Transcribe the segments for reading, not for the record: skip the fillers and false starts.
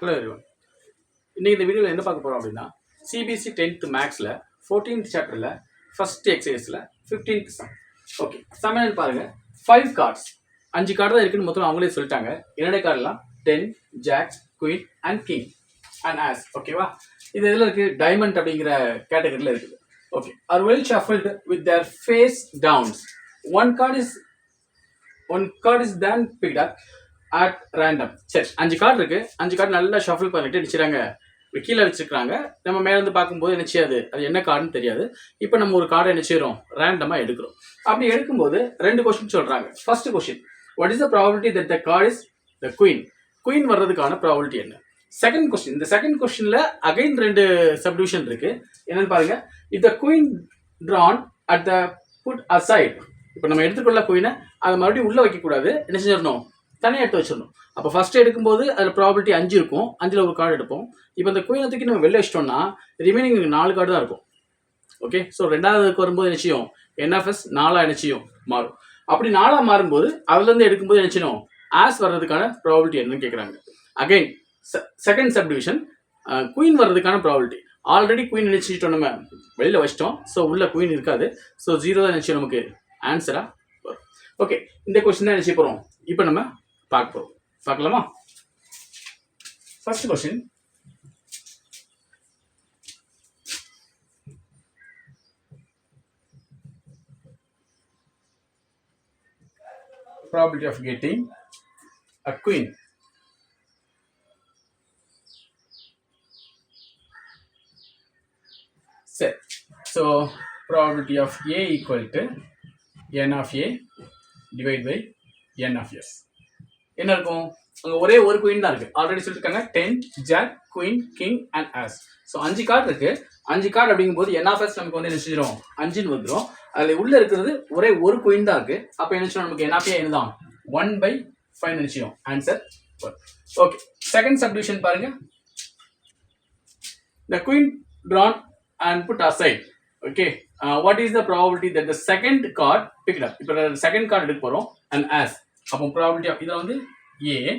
Hello everyone. இன்னைக்கு இந்த வீடியோவில் என்ன பார்க்க போகிறோம் அப்படின்னா சிபிஎஸ்சி 10th மேக்ஸில் 14th சாப்டரில் ஃபர்ஸ்ட் எக்ஸசைஸில் 15th சம். ஓகே, சமையல் பாருங்கள். 5 கார்ட்ஸ், 5 கார்டு தான் இருக்குன்னு மொத்தம் அவங்களே சொல்லிட்டாங்க. என்னென்ன கார்டெலாம் 10, jack, queen and king and ace. ஓகேவா? இது எதில் இருக்குது? டைமண்ட் அப்படிங்கிற கேட்டகரியில் இருக்குது. Okay, are well shuffled with their face downs. One card is then picked up at random. சரி, 5 கார்டு இருக்கு. 5 கார்டு நல்லா ஷஃபிள் பண்ணிட்டு நினைச்சாங்க, கீழே வச்சிருக்காங்க. நம்ம மேல இருந்து பார்க்கும்போது நினைச்சாது அது என்ன கார்டுன்னு தெரியாது. இப்போ நம்ம ஒரு கார்டை நினைச்சிடும், ரேண்டமா எடுக்கிறோம். அப்படி எடுக்கும்போது 2 கொஸ்டின் சொல்றாங்க. First question, what is the probability that the card is the queen? Queen வர்றதுக்கான ப்ராபபிலிட்டி என்ன? செகண்ட் கொஸ்டின், இந்த செகண்ட் கொஸ்டின்ல அகைன் 2 சப்டிவிஷன் இருக்கு. என்னன்னு பாருங்க. If the queen drawn at the put aside, இப்போ நம்ம எடுத்துக்கொள்ள குயினை அதை மறுபடியும் உள்ள வைக்கக்கூடாது. என்ன செஞ்சிடணும்? தனியாக எடுத்து வச்சிடணும். அப்போ ஃபர்ஸ்ட் எடுக்கும்போது அதில் ப்ராபபிலிட்டி 5 இருக்கும். 5ல் ஒரு கார்டு எடுப்போம். இப்போ இந்த குயினை தூக்கி நம்ம வெளில வச்சிட்டோம்னா ரிமைனிங் 4 கார்டு தான் இருக்கும். ஓகே, ஸோ ரெண்டாவதுக்கு வரும்போது என்ன செய்யும்? NFS 4 என்ன செய்யும்? மாறும். அப்படி 4 மாறும்போது அதுலேருந்து எடுக்கும்போது என்ன செய்யணும்? ஆஸ் வர்றதுக்கான ப்ராபபிலிட்டி என்னன்னு கேட்குறாங்க. அகைன் செகண்ட் சப்டிவிஷன், குயின் வர்றதுக்கான ப்ராபபிலிட்டி. ஆல்ரெடி குயின் நினைச்சிட்டோம், நம்ம வெளியில் வச்சிட்டோம். ஸோ உள்ள குயின் இருக்காது. ஸோ 0 தான் நினச்சி நமக்கு ஆன்சராக வரும். ஓகே, இந்த கொஸ்டின் தான் நினச்சி போகிறோம். இப்போ நம்ம பார்க்கலாமா? First question, probability of getting a queen. Set. So probability of A equal to n of A divided by n of S. என்ன இருக்கும்? அங்கே ஒரே ஒரு குயின் தான் இருக்கு. ஆல்ரெடி சொல்லியிருக்காங்க 10, jack, queen, king and ace. So 5 card இருக்கு. 5 card அப்படிங்கும்போது NFS நமக்கு வந்து என்ன செஞ்சிடும்? 5ன்னு வந்துடும். அதில் உள்ள இருக்கிறது ஒரே ஒரு குயின் தான் இருக்கு. அப்போ என்ன செய்யணும்? நமக்கு NFA என்ன தான்? 1/5 நினைச்சிடும். ஆன்சர். ஓகே, செகண்ட் சப்டிவிஷன் பாருங்க. The queen drawn and put aside. Okay, what is the probability that the second card picked up? இப்போ செகண்ட் கார்டு எடுக்க போறோம் and as. அப்போ probability of இதில் வந்து A,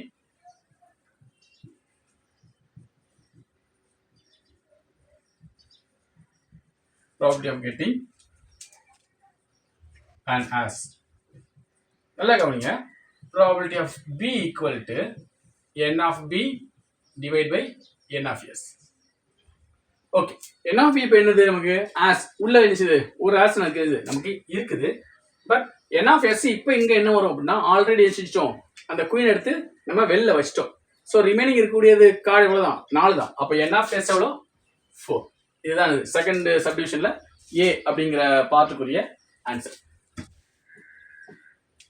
probability of getting and as. நல்லா கவனிங்க. probability of B equal to n of B divided by n of S. Okay, n of B இப்போ என்னது? நமக்கு ஆஸ் உள்ள இருந்துச்சு. ஒரு ஆஸ் நமக்கு இருக்குது. பட் n of S இப்போ இங்க என்ன வரும் அப்படின்னா, ஆல்ரெடி வச்சுட்டோம். அந்த குயின் எடுத்து நம்ம வெளில வச்சிட்டோம். ஸோ ரிமைனிங் இருக்கக்கூடியது கார்டு எவ்வளோதான்? 4 தான். அப்போ n of S எவ்வளோ? 4. இதுதான் செகண்ட் சப்டிவிஷன்ல A அப்படிங்கிற பார்ட்டுக்குரிய ஆன்சர்.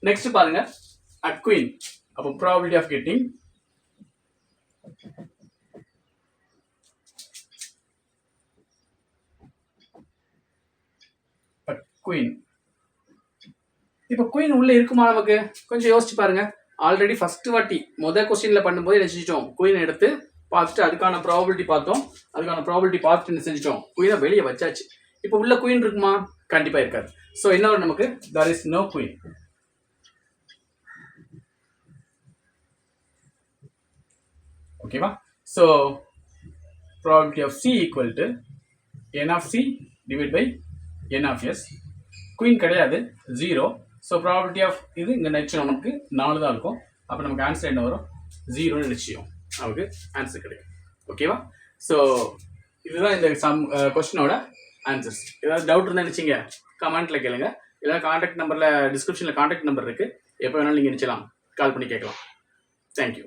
நெக்ஸ்ட் பாருங்க, அட் குயின். அப்போ ப்ராபபிலிட்டி ஆஃப் கெட்டிங் குயின். இப்போ குயின் உள்ள இருக்குமா? நமக்கு கொஞ்சம் யோசிச்சு பாருங்க. ஆல்ரெடி ஃபர்ஸ்ட் வாட்டி முதல் கொஸ்டின்ல பண்ணும்போது என்ன செஞ்சிட்டோம்? குயின் எடுத்து பார்த்துட்டு அதுக்கான ப்ராபபிலிட்டி பார்த்தோம். அதுக்கான ப்ராபபிலிட்டி பார்த்துட்டு என்ன செஞ்சிட்டோம்? குயினை வெளியே வச்சாச்சு. இப்போ உள்ள குயின் இருக்குமா? கண்டிப்பா இருக்காது. ஸோ என்ன வரும் நமக்கு? there is no queen. ஓகேவா? So probability of C equal to n of C divided by n of S. Queen கிடையாது, 0. ஸோ ப்ராபபிலிட்டி ஆஃப் இது இங்கே நிச்சயம் நமக்கு 4 தான் இருக்கும். அப்போ நமக்கு ஆன்சர் என்ன வரும்? 0ன்னு நிச்சயம் நமக்கு ஆன்சர் கிடைக்கும். ஓகேவா? ஸோ இதுதான் இந்த கொஸ்டினோட ஆன்சர்ஸ். ஏதாவது டவுட் இருந்தால் நினச்சிங்க கமெண்ட்டில் கேளுங்க. இல்லை கான்டாக்ட் நம்பரில் டிஸ்கிரிப்ஷனில் கான்டாக்ட் நம்பர் இருக்குது. எப்போ வேணாலும் நீங்கள் நினச்சலாம், கால் பண்ணி கேட்கலாம். தேங்க்யூ.